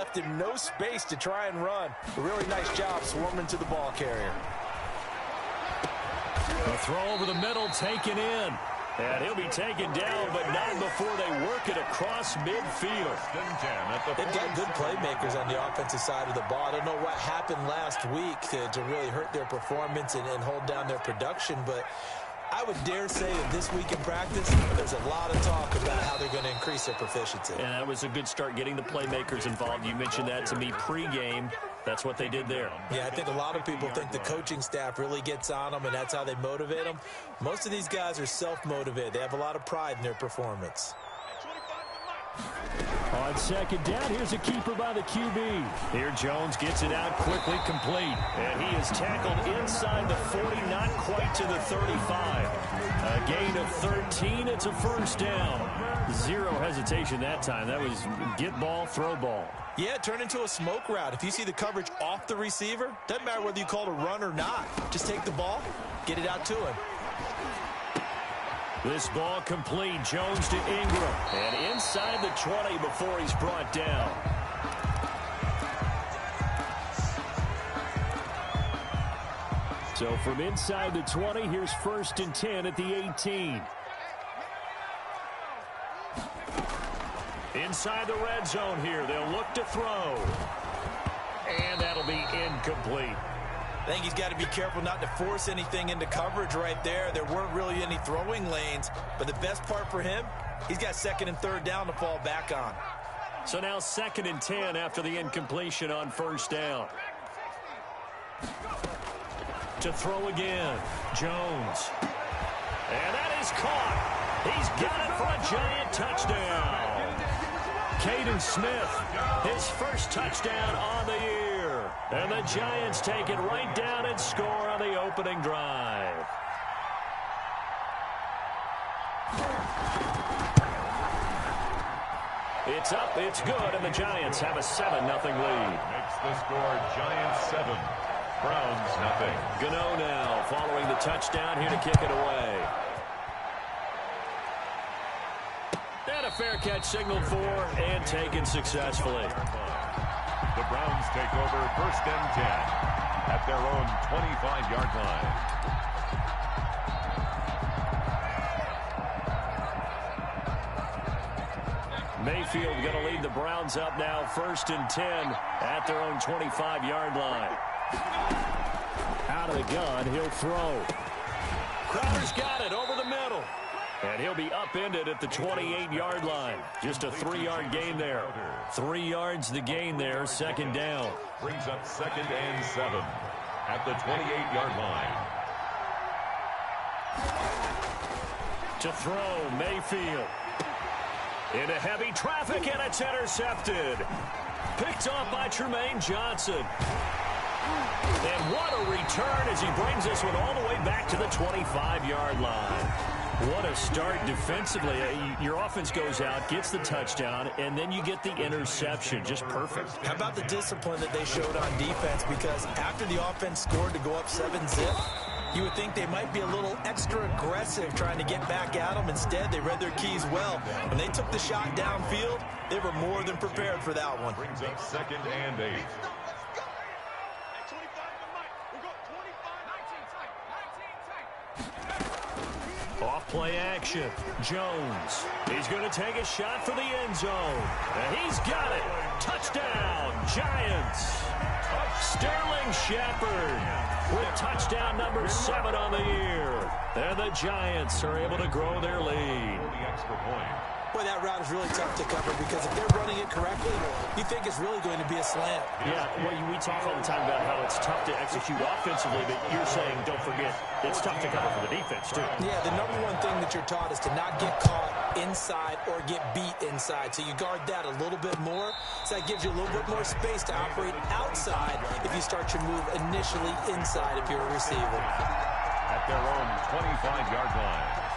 left him no space to try and run. A really nice job swarming to the ball carrier. A throw over the middle, taken in. And he'll be taken down, but not before they work it across midfield. They've got good playmakers on the offensive side of the ball. I don't know what happened last week to really hurt their performance and hold down their production, but I would dare say that this week in practice, there's a lot of talk about how they're going to increase their proficiency. And that was a good start getting the playmakers involved. You mentioned that to me pregame. That's what they did there. Yeah, I think a lot of people think the coaching staff really gets on them, and that's how they motivate them. Most of these guys are self-motivated. They have a lot of pride in their performance. On second down, here's a keeper by the QB. Here Jones gets it out quickly, complete. And he is tackled inside the 40, not quite to the 35. A gain of 13, it's a first down. Zero hesitation that time. That was get ball, throw ball. Yeah, it turned into a smoke route. If you see the coverage off the receiver, doesn't matter whether you call it a run or not. Just take the ball, get it out to him. This ball complete. Jones to Ingram. And inside the 20 before he's brought down. So from inside the 20, here's first and 10 at the 18. Inside the red zone here. They'll look to throw. And that'll be incomplete. I think he's got to be careful not to force anything into coverage right there. There weren't really any throwing lanes, but the best part for him, he's got second and third down to fall back on. So now second and 10 after the incompletion on first down. To throw again, Jones. And that is caught. He's got it for a giant touchdown. Caden Smith, his first touchdown on the year. And the Giants take it right down and score on the opening drive. It's up, it's good, and the Giants have a 7-0 lead. Makes the score Giants 7, Browns nothing. Gano now following the touchdown here to kick it away. And a fair catch signaled for and taken successfully. The Browns take over first and 10 at their own 25-yard line. Mayfield going to lead the Browns up now first and 10 at their own 25-yard line. Out of the gun, he'll throw. Crowder's got it over the middle. And he'll be upended at the 28-yard line. Just a 3-yard gain there. 3 yards the gain there, second down. Brings up second and 7 at the 28-yard line. To throw, Mayfield. Into heavy traffic, and it's intercepted. Picked off by Tremaine Johnson. And what a return as he brings this one all the way back to the 25-yard line. What a start defensively. Your offense goes out, gets the touchdown, and then you get the interception. Just perfect. How about the discipline that they showed on defense? Because after the offense scored to go up 7-zip, you would think they might be a little extra aggressive trying to get back at them. Instead, they read their keys well. When they took the shot downfield, they were more than prepared for that one. Brings up second and 8. Off play action. Jones. He's going to take a shot for the end zone. And he's got it. Touchdown, Giants. Sterling Shepard with touchdown number 7 on the year. And the Giants are able to grow their lead. The extra point. Boy, that route is really tough to cover because if they're running it correctly, you think it's really going to be a slant. Yeah, well, we talk all the time about how it's tough to execute offensively, but you're saying, don't forget, it's tough to cover for the defense, too. Yeah, the number one thing that you're taught is to not get caught inside or get beat inside. So you guard that a little bit more. So that gives you a little bit more space to operate outside if you start your move initially inside if you're a receiver. At their own 25-yard line.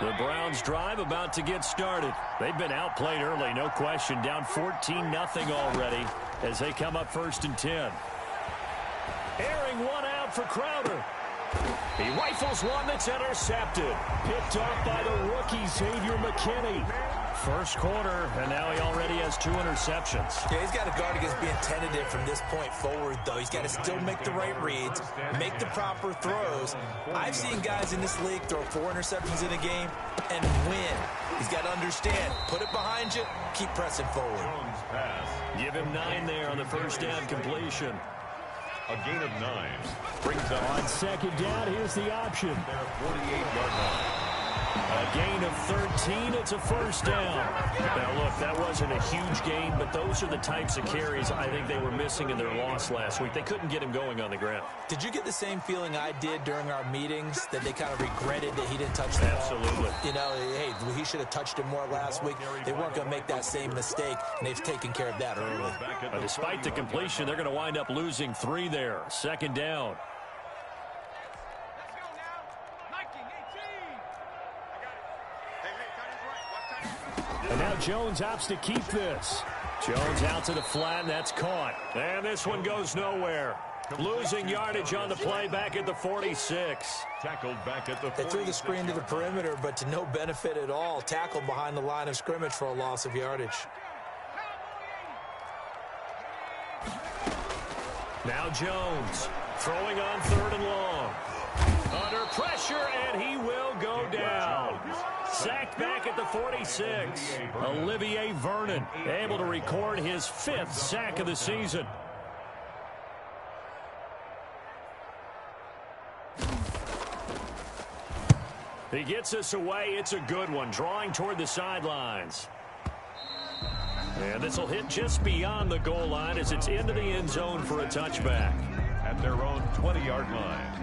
The Browns drive about to get started. They've been outplayed early, no question. Down 14-0 already as they come up first and 10. Airing one out for Crowder. He rifles one that's intercepted. Picked off by the rookie, Xavier McKinney. First quarter, and now he already has 2 interceptions. Yeah, he's got to guard against being tentative from this point forward, though. He's got to still make the right reads, make the proper throws. I've seen guys in this league throw 4 interceptions in a game and win. He's got to understand, put it behind you, keep pressing forward. Give him 9 there on the first down completion. A gain of 9 brings up on second down. Here's the option. Their 48-yard line. A gain of 13. It's a first down. Now, look, that wasn't a huge gain, but those are the types of carries I think they were missing in their loss last week. They couldn't get him going on the ground. Did you get the same feeling I did during our meetings, that they kind of regretted that he didn't touch the ball? Absolutely. You know, hey, he should have touched him more last week. They weren't going to make that same mistake, and they've taken care of that early. Despite the completion, they're going to wind up losing 3 there. Second down. And now Jones opts to keep this. Jones out to the flat, and that's caught. And this one goes nowhere. Losing yardage on the play back at the 46. Tackled back at the 46. They threw the screen to the perimeter, but to no benefit at all. Tackled behind the line of scrimmage for a loss of yardage. Now Jones throwing on 3rd and long. Under pressure, and he will go down. Sacked back at the 46. Olivier Vernon able to record his 5th sack of the season. He gets us away. It's a good one. Drawing toward the sidelines. And this will hit just beyond the goal line as it's into the end zone for a touchback. At their own 20-yard line.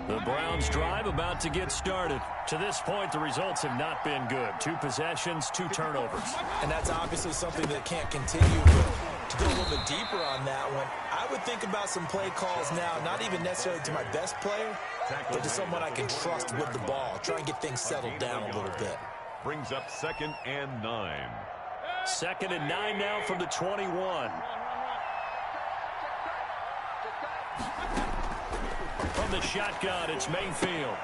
The Browns drive about to get started. To this point, the results have not been good. 2 possessions, 2 turnovers. And that's obviously something that can't continue. But to go a little bit deeper on that one, I would think about some play calls now, not even necessarily to my best player, but to someone I can trust with the ball. Try and get things settled down a little bit. Brings up 2nd and 9. 2nd and 9 now from the 21. From the shotgun, it's Mayfield.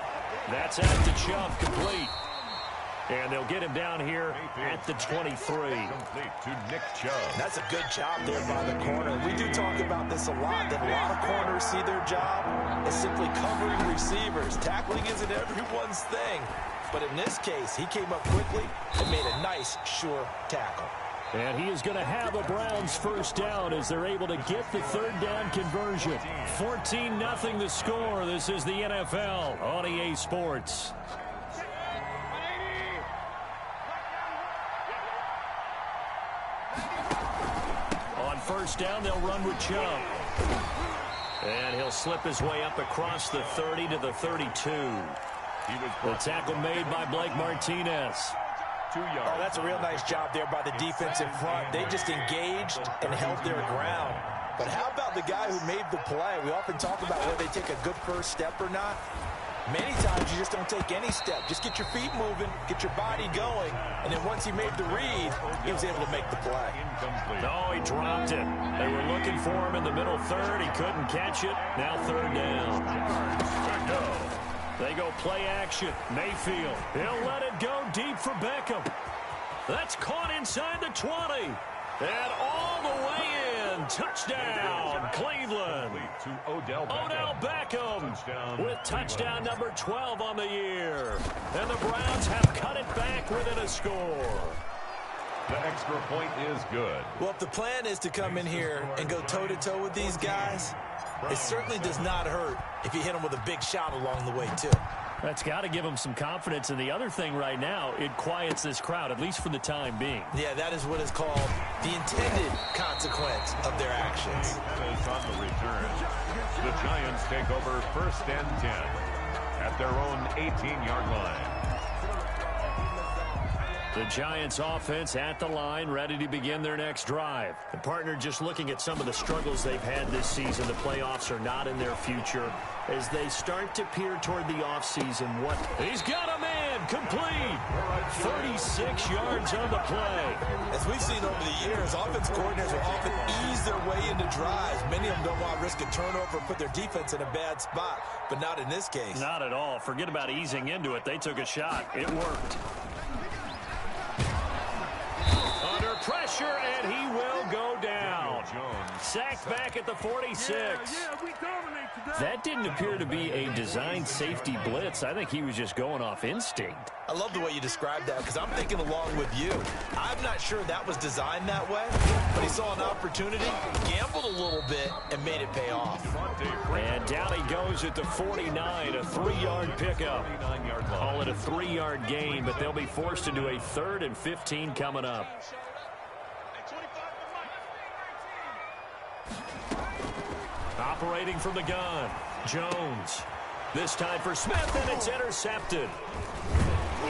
That's out to Chubb, complete. And they'll get him down here at the 23. Complete to Nick Chubb. That's a good job there by the corner. We do talk about this a lot, that a lot of corners see their job as simply covering receivers. Tackling isn't everyone's thing. But in this case, he came up quickly and made a nice, sure tackle. And he is going to have a Browns first down as they're able to get the 3rd down conversion. 14-0 the score. This is the NFL on EA Sports. On first down, they'll run with Chubb. And he'll slip his way up across the 30 to the 32. The tackle made by Blake Martinez. 2 yards. Oh, that's a real nice job there by the defensive front. They just engaged and held their ground. But how about the guy who made the play? We often talk about whether they take a good first step or not. Many times you just don't take any step. Just get your feet moving, get your body going, and then once he made the read, he was able to make the play. Incomplete. No, he dropped it. They were looking for him in the middle 3rd. He couldn't catch it. Now 3rd down. They go play action. Mayfield. He'll let it go deep for Beckham. That's caught inside the 20. And all the way in. Touchdown, Cleveland. To Odell Beckham with touchdown number 12 on the year. And the Browns have cut it back within a score. The extra point is good. Well, if the plan is to come in here and go toe-to-toe with these guys, it certainly does not hurt if you hit them with a big shot along the way, too. That's got to give them some confidence. And the other thing right now, it quiets this crowd, at least for the time being. Yeah, that is what is called the intended consequence of their actions. As on the return, the Giants take over 1st and 10 at their own 18-yard line. The Giants offense at the line, ready to begin their next drive. The partner just looking at some of the struggles they've had this season. The playoffs are not in their future. As they start to peer toward the offseason, he's got a man complete. 36 yards on the play. As we've seen over the years, offense coordinators will often ease their way into drives. Many of them don't want to risk a turnover and put their defense in a bad spot, but not in this case. Not at all. Forget about easing into it. They took a shot. It worked. Under pressure, and he will go down. Sacked back at the 46. That didn't appear to be a designed safety blitz. I think he was just going off instinct. I love the way you described that because I'm thinking along with you. I'm not sure that was designed that way, but he saw an opportunity, gambled a little bit, and made it pay off. And down he goes at the 49, a 3-yard pickup. Call it a 3-yard gain, but they'll be forced into a 3rd and 15 coming up. Operating from the gun, Jones. This time for Smith, and it's intercepted.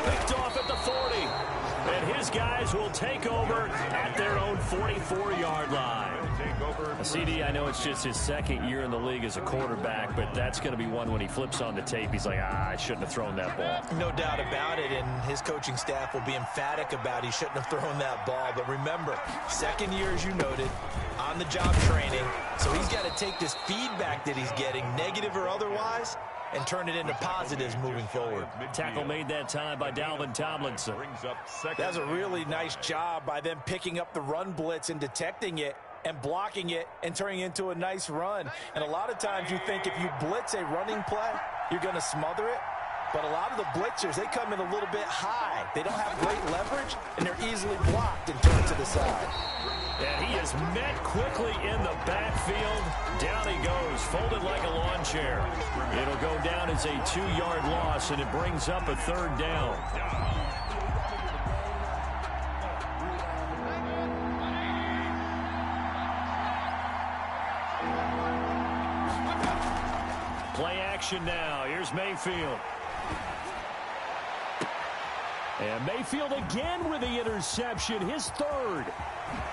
Picked off at the 40. And his guys will take over at their own 44-yard line. CD, I know it's just his 2nd year in the league as a quarterback, but that's going to be one when he flips on the tape. He's like, I shouldn't have thrown that ball. No doubt about it, and his coaching staff will be emphatic about he shouldn't have thrown that ball. But remember, 2nd year, as you noted, on-the-job training. So he's got to take this feedback that he's getting, negative or otherwise, and turn it into positives moving forward. Tackle made that time by Dalvin Tomlinson. That's a really nice job by them picking up the run blitz and detecting it and blocking it and turning it into a nice run. And a lot of times you think if you blitz a running play, you're going to smother it. But a lot of the blitzers, they come in a little bit high. They don't have great leverage, and they're easily blocked and turned to the side. And he is met quickly in the backfield. Down he goes, folded like a lawn chair. It'll go down as a 2-yard loss, and it brings up a 3rd down. Play action now. Here's Mayfield. And Mayfield again with the interception, his 3rd.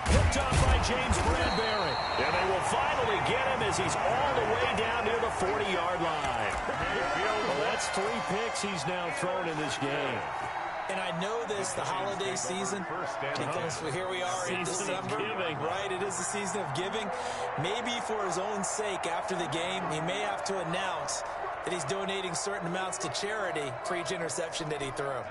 Picked off by James Bradbury. And they will finally get him as he's all the way down near the 40-yard line. Well, that's 3 picks he's now thrown in this game. And I know this, the holiday season, because here we are in December. Right, it is the season of giving. Maybe for his own sake after the game, he may have to announce that he's donating certain amounts to charity for each interception that he threw.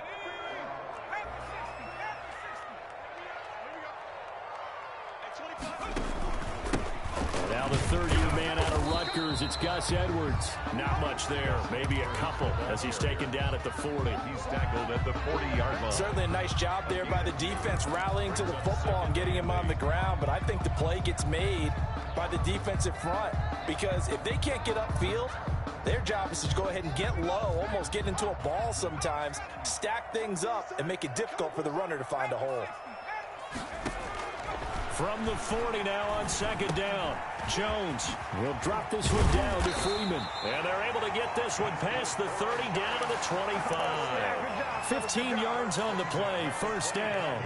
Now the 3rd-year man out of Rutgers, it's Gus Edwards. Not much there, maybe a couple as he's taken down at the 40. He's tackled at the 40-yard line. Certainly a nice job there by the defense rallying to the football and getting him on the ground, but I think the play gets made by the defensive front because if they can't get upfield, their job is to go ahead and get low, almost get into a ball sometimes, stack things up, and make it difficult for the runner to find a hole. From the 40 now on 2nd down. Jones will drop this one down to Freeman. And they're able to get this one past the 30 down to the 25. 15 yards on the play, 1st down.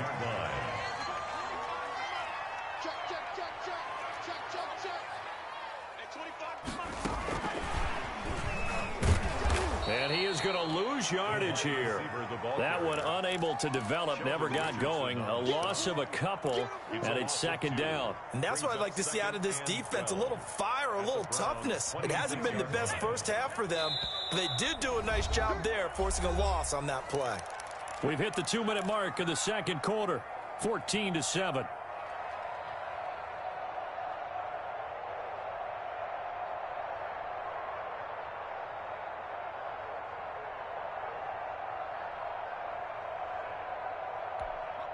And he is going to lose yardage here. That one unable to develop, never got going. A loss of a couple, and it's 2nd down. And that's what I'd like to see out of this defense, a little fire, a little toughness. It hasn't been the best first half for them, but they did do a nice job there, forcing a loss on that play. We've hit the 2-minute mark of the 2nd quarter, 14-7.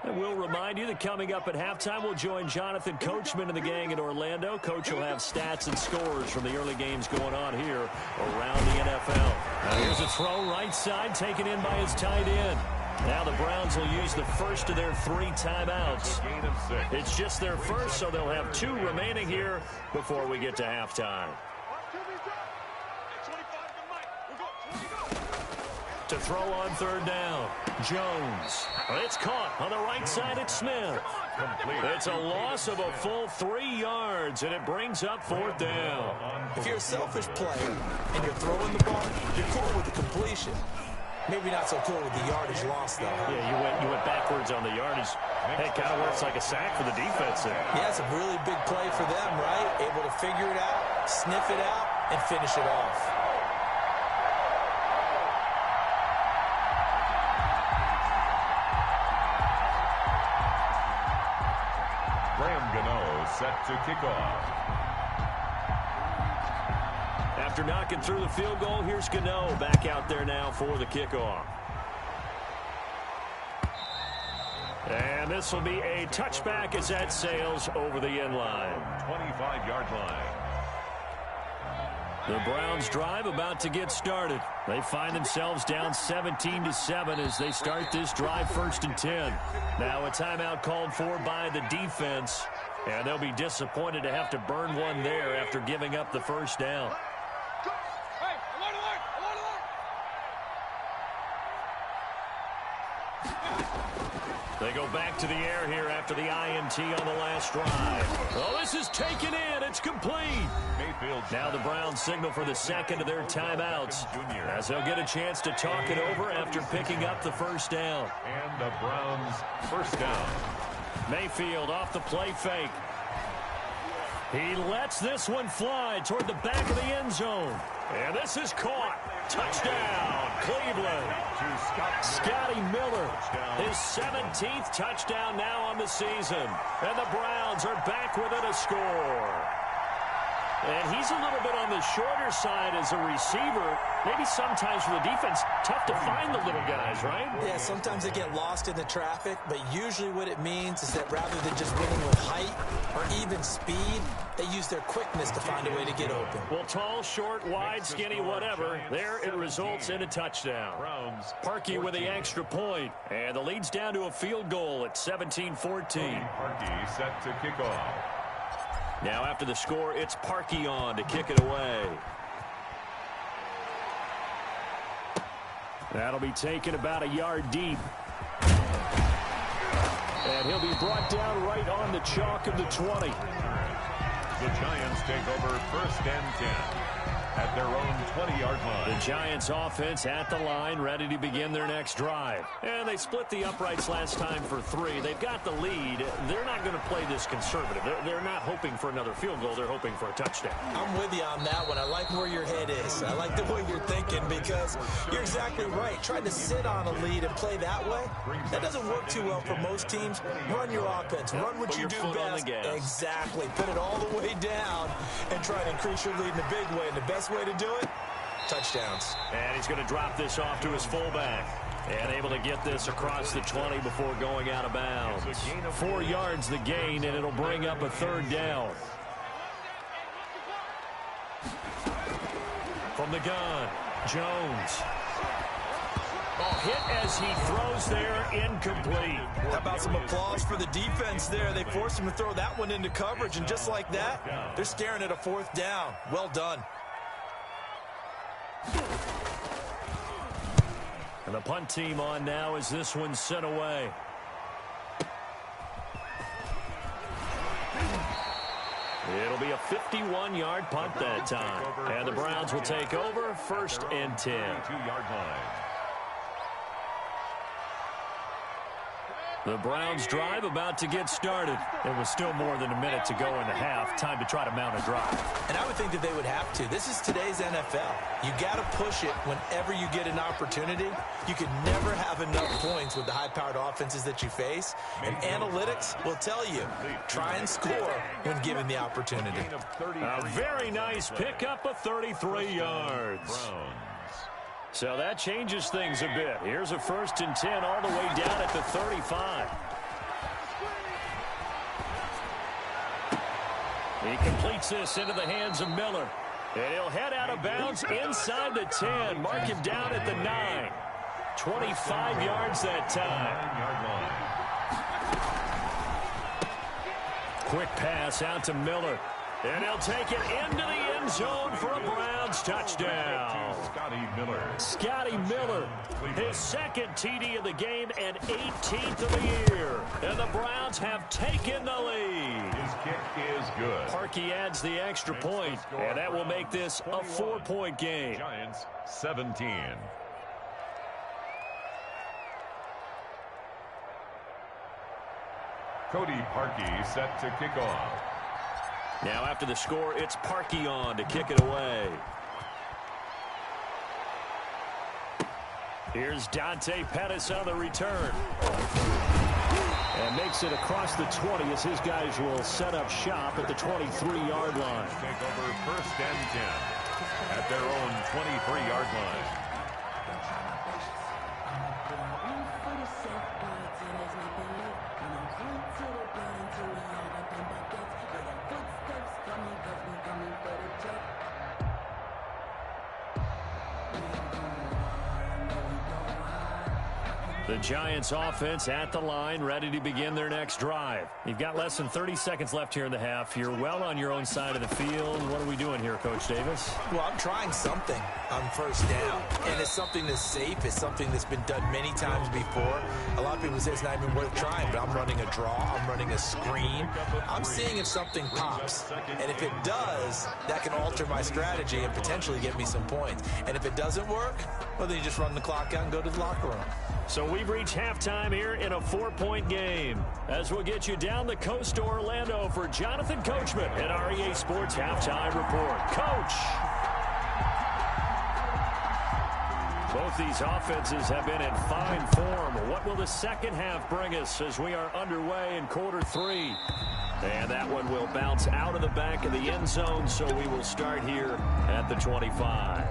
And we'll remind you that coming up at halftime, we'll join Jonathan Coachman and the gang in Orlando. Coach will have stats and scores from the early games going on here around the NFL. Now here's a throw right side taken in by his tight end. Now the Browns will use the first of their 3 timeouts. It's just their first, so they'll have 2 remaining here before we get to halftime. To throw on 3rd down, Jones. It's caught on the right side at Smith. It's a loss of a full 3 yards, and it brings up 4th down. If you're a selfish player and you're throwing the ball, you're cool with the completion. Maybe not so cool with the yardage loss, though. Yeah, you went backwards on the yardage. Hey, kind of works like a sack for the defense there. Yeah, it's a really big play for them, right? Able to figure it out, sniff it out, and finish it off. Set to kick off. After knocking through the field goal, here's Gano back out there now for the kickoff. And this will be a touchback as that sails over the end line. 25-yard line. The Browns drive about to get started. They find themselves down 17-7 as they start this drive 1st and 10. Now a timeout called for by the defense. And they'll be disappointed to have to burn one there after giving up the first down. They go back to the air here after the INT on the last drive. Oh, this is taken in. It's complete. Now the Browns signal for the second of their timeouts as they'll get a chance to talk it over after picking up the first down. And the Browns first down. Mayfield off the play fake. He lets this one fly toward the back of the end zone. And this is caught. Touchdown, Cleveland. Scotty Miller, his 17th touchdown now on the season. And the Browns are back within a score. And he's a little bit on the shorter side as a receiver. Maybe sometimes for the defense, tough to find the little guys, right? Yeah, sometimes they get lost in the traffic, but usually what it means is that rather than just winning with height or even speed, they use their quickness to find a way to get open. Well, tall, short, wide, skinny, whatever, there it results in a touchdown. Parkey with the extra point, and the lead's down to a field goal at 17-14. Parkey set to kick off. Now after the score, it's Parkey on to kick it away. That'll be taken about a yard deep. And he'll be brought down right on the chalk of the 20. The Giants take over 1st and 10 at their own 20-yard line. The Giants offense at the line, ready to begin their next drive. And they split the uprights last time for 3. They've got the lead. They're not going to play this conservative. They're not hoping for another field goal. They're hoping for a touchdown. I'm with you on that one. I like where your head is. I like the way you're thinking because you're exactly right. Trying to sit on a lead and play that way, that doesn't work too well for most teams. Run your offense. Run what you do best. Exactly. Put it all the way down and try to increase your lead in a big way. And the best way to do it, touchdowns. And he's going to drop this off to his fullback. And able to get this across the 20 before going out of bounds. 4 yards the gain, and it'll bring up a 3rd down. From the gun, Jones. Oh, hit as he throws there, incomplete. How about some applause for the defense there? They forced him to throw that one into coverage, and just like that, they're staring at a 4th down. Well done. And the punt team on now as this one's sent away. It'll be a 51-yard punt that time. And the Browns will take over 1st and 10. 2-yard line. The Browns drive about to get started. It was still more than a minute to go in the half. Time to try to mount a drive. And I would think that they would have to. This is today's NFL. You got to push it whenever you get an opportunity. You can never have enough points with the high-powered offenses that you face. And analytics will tell you, try and score when given the opportunity. A very nice pickup of 33 yards. So that changes things a bit. Here's a 1st and 10 all the way down at the 35. He completes this into the hands of Miller. And he'll head out of bounds inside the 10. Mark him down at the 9. 25 yards that time. Quick pass out to Miller. And he'll take it into the end zone for a Browns touchdown. Scotty Miller, his 2nd TD of the game and 18th of the year. And the Browns have taken the lead. His kick is good. Parkey adds the extra point, and that will make this a 4-point game. Giants 17. Cody Parkey set to kick off. Now after the score, it's Parkey on to kick it away. Here's Dante Pettis on the return. And makes it across the 20 as his guys will set up shop at the 23-yard line. Take over 1st and 10 at their own 23-yard line. The Giants offense at the line, ready to begin their next drive. You've got less than 30 seconds left here in the half. You're well on your own side of the field. What are we doing here, Coach Davis? Well, I'm trying something on 1st down, and it's something that's safe. It's something that's been done many times before. A lot of people say it's not even worth trying, but I'm running a draw. I'm running a screen. I'm seeing if something pops, and if it does, that can alter my strategy and potentially get me some points. And if it doesn't work, well, then you just run the clock out and go to the locker room. So we've reached halftime here in a 4-point game. As we'll get you down the coast to Orlando for Jonathan Coachman at REA Sports Halftime Report. Coach! Both these offenses have been in fine form. What will the second half bring us as we are underway in quarter 3? And that one will bounce out of the back of the end zone, so we will start here at the 25.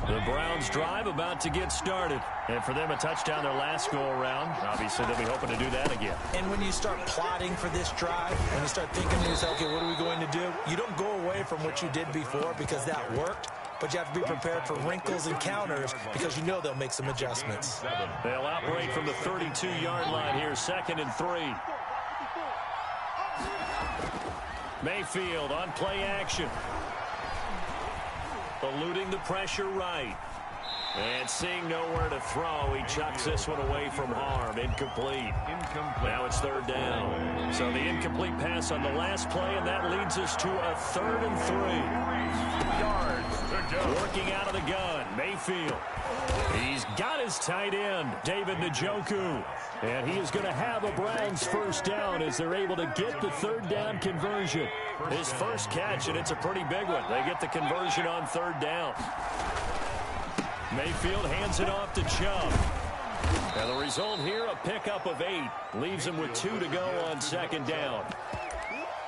The Browns drive about to get started. And for them, a touchdown their last go-around. Obviously, they'll be hoping to do that again. And when you start plotting for this drive, when you start thinking to yourself, okay, what are we going to do? You don't go away from what you did before because that worked. But you have to be prepared for wrinkles and counters because you know they'll make some adjustments. They'll outbreak from the 32-yard line here, 2nd and 3. Mayfield on play action. Eluding the pressure right. And seeing nowhere to throw, he chucks this one away from harm. Incomplete. Now it's 3rd down. So the incomplete pass on the last play, and that leads us to a 3rd and 3. Yards to go. Working out of the gun, Mayfield. He's got his tight end, David Njoku. And he is going to have a Browns 1st down as they're able to get the 3rd down conversion. His first catch, and it's a pretty big one. They get the conversion on 3rd down. Mayfield hands it off to Chubb. And the result here, a pickup of 8. Leaves him with 2 to go on 2nd down.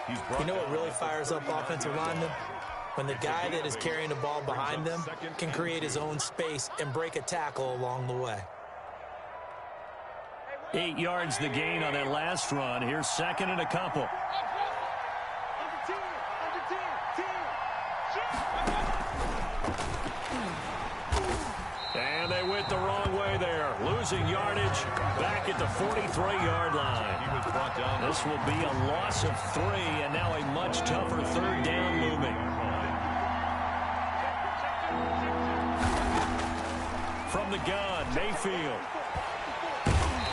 You know what really fires up offensive linemen? When the guy that is carrying the ball behind them can create his own space and break a tackle along the way. 8 yards the gain on that last run. Here's 2nd and a couple. And they went the wrong way there. Losing yardage back at the 43-yard line. This will be a loss of 3, and now a much tougher 3rd down looming. From the gun, Mayfield.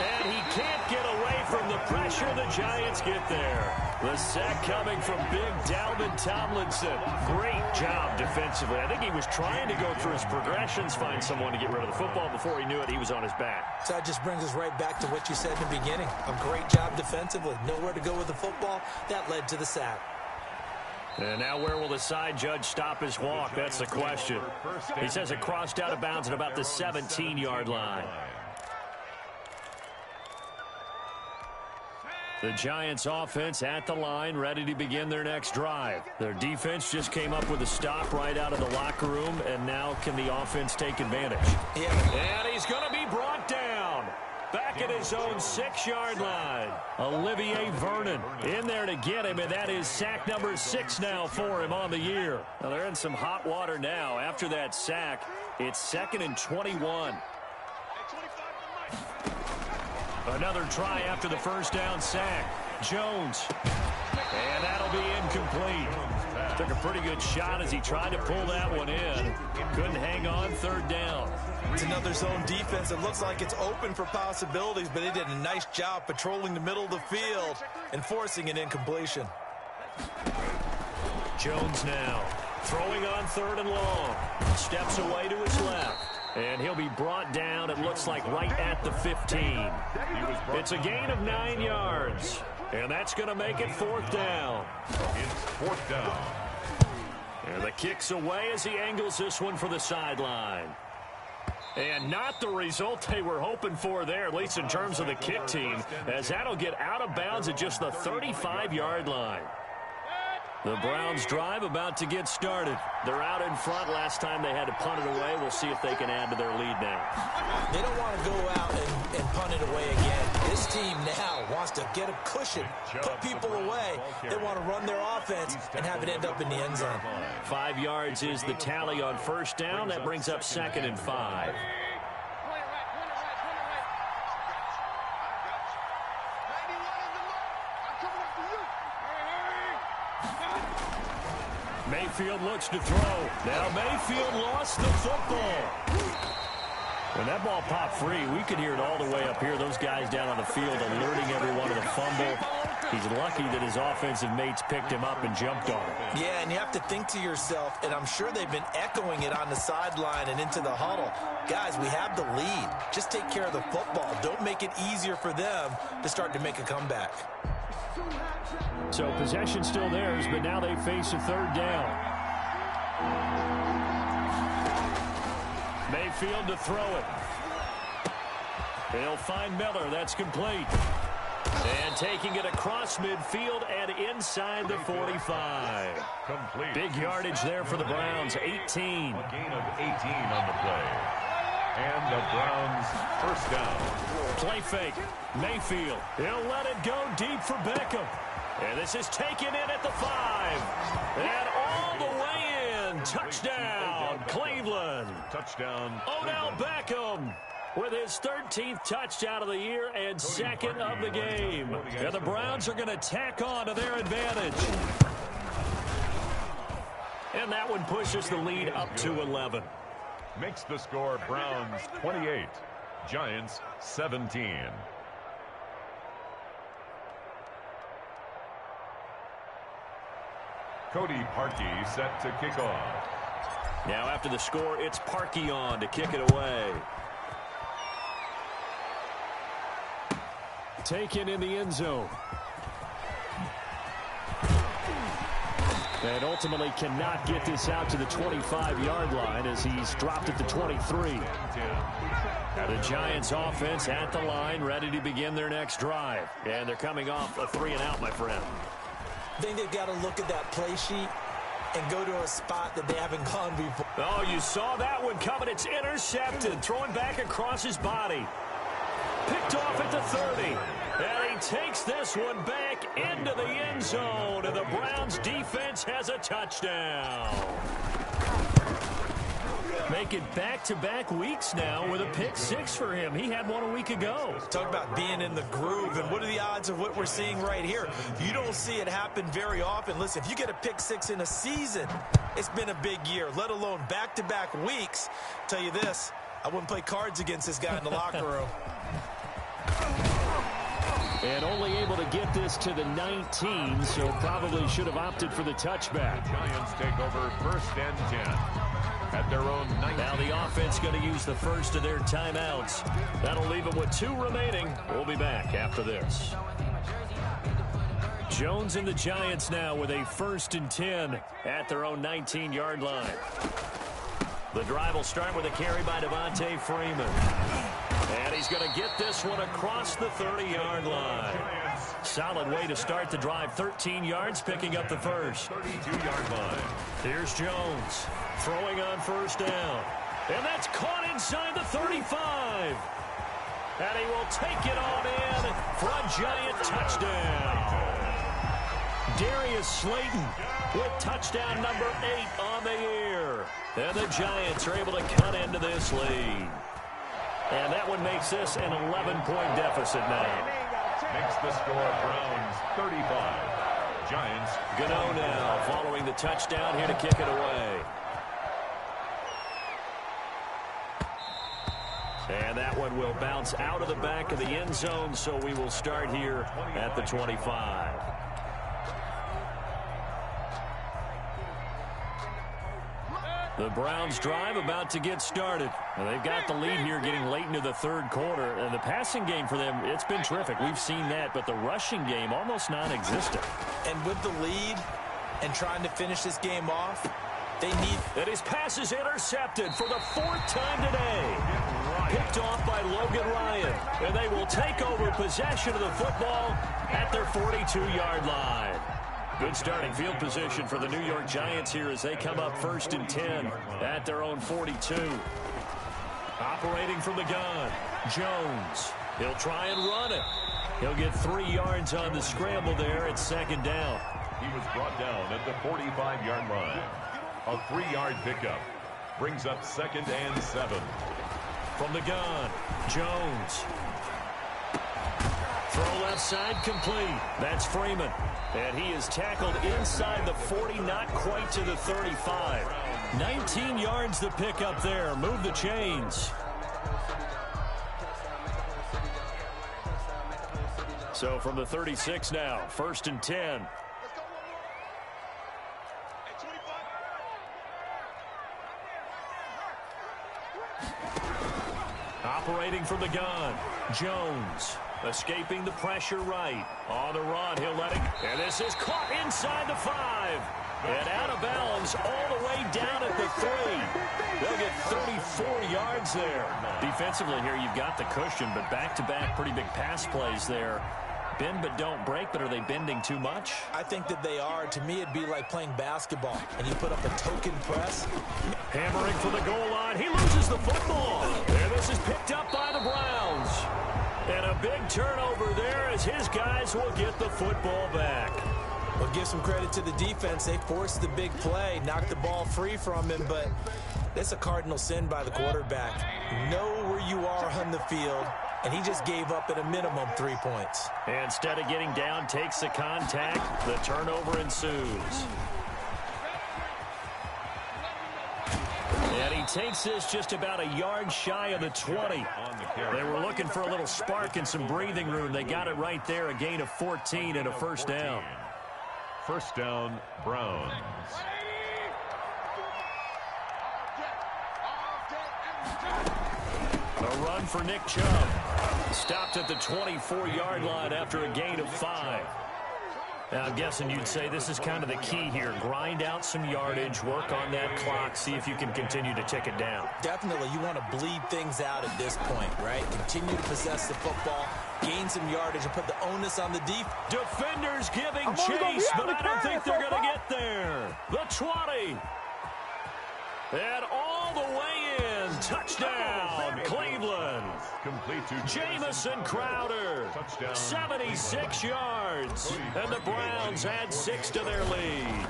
And he can't get away from the pressure. The Giants get there. The sack coming from big Dalvin Tomlinson. Great job defensively. I think he was trying to go through his progressions, find someone to get rid of the football. Before he knew it, he was on his back. So that just brings us right back to what you said in the beginning. A great job defensively. Nowhere to go with the football. That led to the sack. And now where will the side judge stop his walk? That's the question. He says it crossed out of bounds at about the 17-yard line. The Giants offense at the line, ready to begin their next drive. Their defense just came up with a stop right out of the locker room, and now can the offense take advantage? Yeah. And he's going to be brought down. Back at his own 6-yard line. Olivier Vernon in there to get him, and that is sack number 6 now for him on the year. Now they're in some hot water now. After that sack, it's 2nd and 21. Another try after the 1st down sack. Jones. And that'll be incomplete. Took a pretty good shot as he tried to pull that one in. Couldn't hang on 3rd down. It's another zone defense. It looks like it's open for possibilities, but they did a nice job patrolling the middle of the field and forcing an incompletion. Jones now Throwing on 3rd and long. Steps away to his left. And he'll be brought down, it looks like, right at the 15. It's a gain of 9 yards. And that's going to make it 4th down. It's 4th down. And the kick's away as he angles this one for the sideline. And not the result they were hoping for there, at least in terms of the kick team, as that'll get out of bounds at just the 35-yard line. The Browns drive about to get started. They're out in front. Last time they had to punt it away. We'll see if they can add to their lead now. They don't want to go out and punt it away again. This team now wants to get a cushion, put people away. They want to run their offense and have it end up in the end zone. 5 yards is the tally on 1st down. That brings up 2nd and 5. Mayfield looks to throw. Now Mayfield lost the football. When that ball popped free, we could hear it all the way up here. Those guys down on the field alerting everyone of the fumble. He's lucky that his offensive mates picked him up and jumped on him. Yeah, and you have to think to yourself, and I'm sure they've been echoing it on the sideline and into the huddle. Guys, we have the lead. Just take care of the football. Don't make it easier for them to start to make a comeback. So possession still theirs, but now they face a 3rd down. Mayfield to throw it. They'll find Miller. That's complete. And taking it across midfield and inside the 45. Complete. Big yardage there for the Browns, 18. A gain of 18 on the play. And the Browns 1st down. Play fake. Mayfield. He'll let it go deep for Beckham. And this is taken in at the 5. And all the way in. Touchdown, Cleveland. Touchdown. Odell Beckham with his 13th touchdown of the year and 2nd of the game. And the Browns are going to tack on to their advantage. And that one pushes the lead up to 11. Makes the score Browns 28, Giants 17. Cody Parkey set to kick off. Now after the score, it's Parkey on to kick it away. Taken in the end zone. And ultimately cannot get this out to the 25-yard line as he's dropped at the 23. The Giants offense at the line, ready to begin their next drive. And they're coming off a 3-and-out, my friend. I think they've got to look at that play sheet and go to a spot that they haven't gone before. Oh, you saw that one coming. It's intercepted. Throwing back across his body. Picked off at the 30. And he takes this one back into the end zone. And the Browns defense has a touchdown. Make it back-to-back weeks now with a pick 6 for him. He had one a week ago. Talk about being in the groove, and what are the odds of what we're seeing right here? You don't see it happen very often. Listen, if you get a pick 6 in a season, it's been a big year, let alone back-to-back weeks. Tell you this, I wouldn't play cards against this guy in the locker room. And only able to get this to the 19, so probably should have opted for the touchback. The Giants take over 1st and 10 at their own 19. Now the offense going to use the first of their timeouts. That'll leave them with 2 remaining. We'll be back after this. Jones and the Giants now with a 1st and 10 at their own 19-yard line. The drive will start with a carry by Devontae Freeman. And he's going to get this one across the 30-yard line. Solid way to start the drive. 13 yards, picking up the first. 32-yard line. Here's Jones throwing on 1st down. And that's caught inside the 35. And he will take it on in for a Giant touchdown. Darius Slayton with touchdown number 8 on the year. And the Giants are able to cut into this lead. And that one makes this an 11-point deficit now. Makes the score Browns 35. Giants. Gano now following the touchdown here to kick it away. And that one will bounce out of the back of the end zone, so we will start here at the 25. The Browns drive about to get started. Well, they've got the lead here getting late into the third quarter. And the passing game for them, it's been terrific. We've seen that, but the rushing game almost non-existent. And with the lead and trying to finish this game off, they need... And his pass is intercepted for the fourth time today. Picked off by Logan Ryan. And they will take over possession of the football at their 42-yard line. Good starting field position for the New York Giants here as they come up 1st and 10 at their own 42. Operating from the gun, Jones. He'll try and run it. He'll get 3 yards on the scramble there at 2nd down. He was brought down at the 45-yard line. A 3-yard pickup brings up 2nd and 7. From the gun, Jones. Throw left side complete. That's Freeman. And he is tackled inside the 40, not quite to the 35. 19 yards the pick up there. Move the chains. So from the 36 now, 1st and 10. Operating from the gun, Jones. Escaping the pressure right. On the run, he'll let it. And this is caught inside the 5. And out of bounds all the way down at the 3. They'll get 34 yards there. Defensively here, you've got the cushion, but back-to-back pretty big pass plays there. Bend but don't break, but are they bending too much? I think that they are. To me, it'd be like playing basketball, and you put up a token press. Hammering for the goal line. He loses the football. And this is picked up by the Browns. And a big turnover there as his guys will get the football back. Well, give some credit to the defense. They forced the big play, knocked the ball free from him, but that's a cardinal sin by the quarterback. Know where you are on the field, and he just gave up at a minimum 3 points. And instead of getting down, takes the contact. The turnover ensues. And he takes this just about a yard shy of the 20. They were looking for a little spark and some breathing room. They got it right there, a gain of 14 and a 1st down. 1st down, Browns. A run for Nick Chubb. Stopped at the 24-yard line after a gain of 5. Now, I'm guessing you'd say this is kind of the key here. Grind out some yardage, work on that clock, see if you can continue to tick it down. Definitely, you want to bleed things out at this point, right? Continue to possess the football, gain some yardage, and put the onus on the deep. Defenders giving chase, but I don't think they're going to get there. The 20. And all the way in. Touchdown, Cleveland. Complete to Jamison Crowder. Touchdown. 76 yards. And the Browns add 6 to their lead.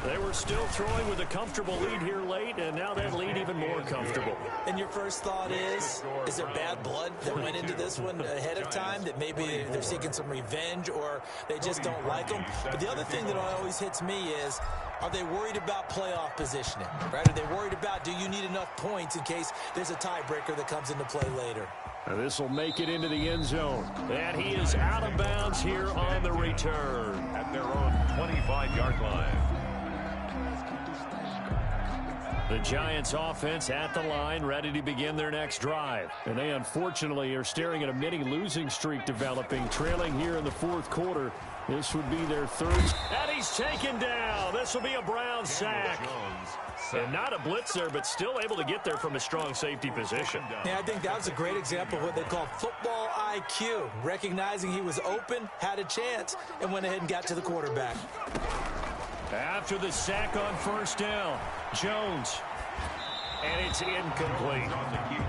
They were still throwing with a comfortable lead here late, and now that lead even more comfortable. And your first thought is there bad blood that went into this one ahead of time, that maybe they're seeking some revenge or they just don't like them? But the other thing that always hits me is, are they worried about playoff positioning, right? Are they worried about, do you need enough points in case there's a tiebreaker that comes into play later? Now this will make it into the end zone. And he is out of bounds here on the return. At their own 25-yard line. The Giants offense at the line, ready to begin their next drive. And they unfortunately are staring at a mini losing streak developing, trailing here in the 4th quarter. This would be their 3rd. And he's taken down. This will be a Brown sack. And not a blitz there, but still able to get there from a strong safety position. Yeah, I think that was a great example of what they call football IQ. Recognizing he was open, had a chance, and went ahead and got to the quarterback. After the sack on 1st down, Jones. And it's incomplete.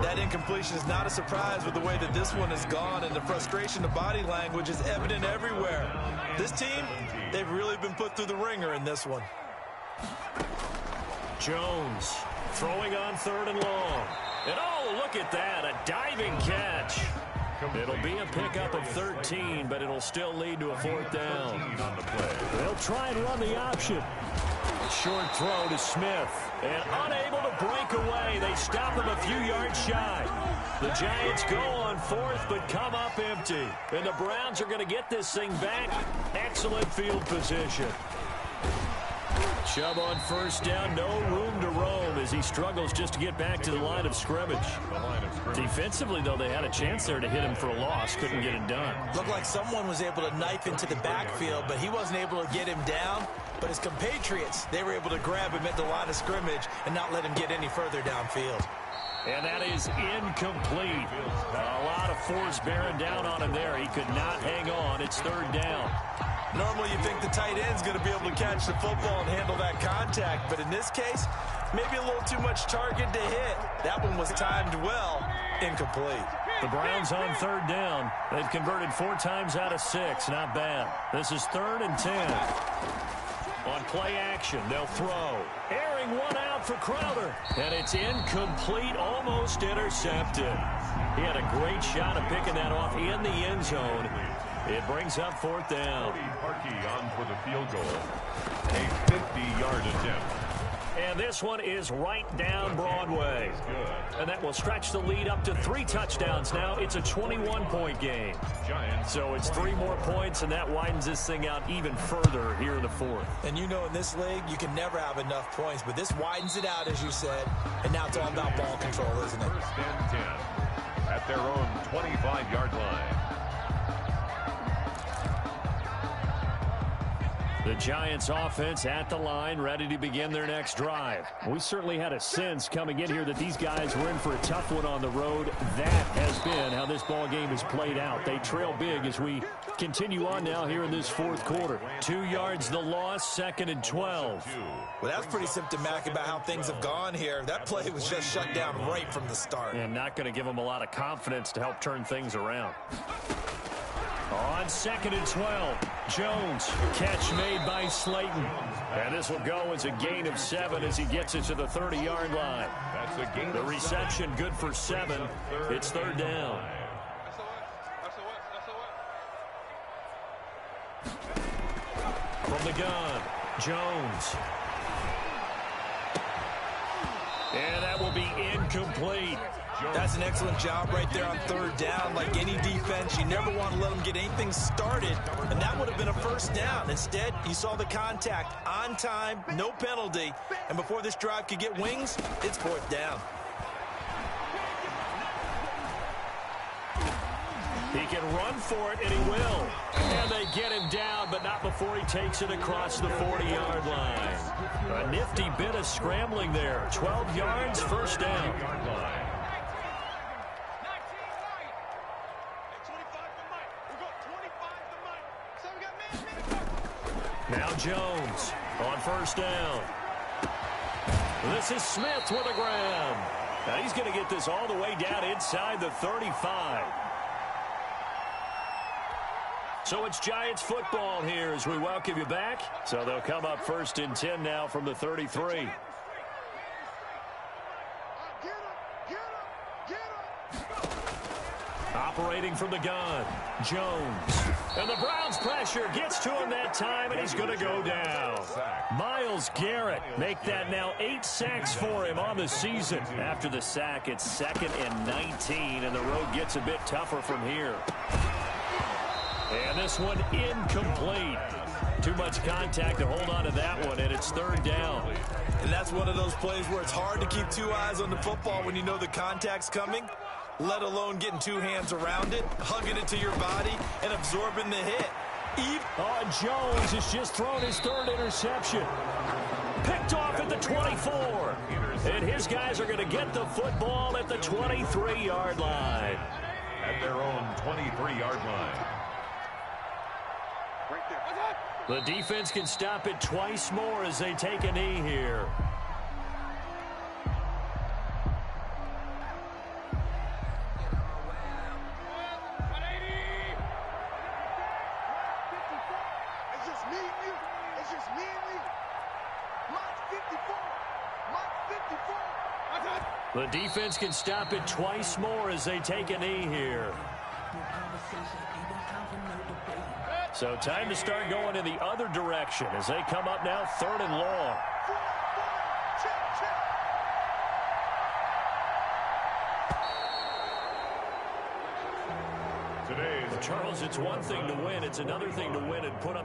That incompletion is not a surprise with the way that this one has gone, and the frustration, the body language is evident everywhere. This team, they've really been put through the ringer in this one. Jones throwing on 3rd and long. And oh, look at that, a diving catch. It'll be a pickup of 13, but it'll still lead to a 4th down. They'll try and run the option. Short throw to Smith. And unable to break away. They stop him a few yards shy. The Giants go on 4th, but come up empty. And the Browns are going to get this thing back. Excellent field position. Chubb on first down, no room to roam as he struggles just to get back to the line of scrimmage. Defensively, though, they had a chance there to hit him for a loss. Couldn't get it done. Looked like someone was able to knife into the backfield, but he wasn't able to get him down. But his compatriots, they were able to grab him at the line of scrimmage and not let him get any further downfield. And that is incomplete. A lot of force bearing down on him there. He could not hang on. It's third down. Normally you think the tight end's going to be able to catch the football and handle that contact, but in this case, maybe a little too much target to hit. That one was timed well, incomplete. The Browns on third down. They've converted 4 times out of 6. Not bad. This is 3rd and 10. On play action, they'll throw. Airing one out for Crowder. And it's incomplete, almost intercepted. He had a great shot of picking that off in the end zone. It brings up 4th down. Harkey on for the field goal. A 50-yard attempt. And this one is right down Broadway. And that will stretch the lead up to 3 touchdowns now. It's a 21-point game. So it's 3 more points, and that widens this thing out even further here in the 4th. And you know in this league, you can never have enough points, but this widens it out, as you said. And now it's all about ball control, isn't it? 1st and 10 at their own 25-yard line. The Giants offense at the line, ready to begin their next drive. We certainly had a sense coming in here that these guys were in for a tough one on the road. That has been how this ball game has played out. They trail big as we continue on now here in this 4th quarter. 2 yards the loss, 2nd and 12. Well, that's pretty symptomatic about how things have gone here. That play was just shut down right from the start. And not going to give them a lot of confidence to help turn things around. On 2nd and 12, Jones, catch made by Slayton. And this will go as a gain of 7 as he gets it to the 30-yard line. That's a gain. The reception good for 7. It's 3rd down. From the gun, Jones. And that will be incomplete. That's an excellent job right there on 3rd down. Like any defense, you never want to let them get anything started, and that would have been a 1st down. Instead, you saw the contact on time, no penalty, and before this drive could get wings, it's 4th down. He can run for it, and he will. And they get him down, but not before he takes it across the 40-yard line. A nifty bit of scrambling there. 12 yards, 1st down. Now Jones on 1st down. This is Smith with a grab. Now he's going to get this all the way down inside the 35. So it's Giants football here as we welcome you back. So they'll come up 1st and 10 now from the 33. Operating from the gun, Jones. And the Browns pressure gets to him that time, and he's going to go down. Myles Garrett make that now 8 sacks for him on the season. After the sack, it's 2nd and 19, and the road gets a bit tougher from here. And this one incomplete. Too much contact to hold on to that one, and it's 3rd down. And that's one of those plays where it's hard to keep 2 eyes on the football when you know the contact's coming, let alone getting 2 hands around it, hugging it to your body, and absorbing the hit. Jones has just thrown his 3rd interception. Picked off at the 24. And his guys are going to get the football at the 23-yard line. At their own 23-yard line. The defense can stop it twice more as they take a knee here. The defense can stop it twice more as they take a knee here. So time to start going in the other direction as they come up now 3rd and long. Charles, it's one thing to win. It's another thing to win and put up the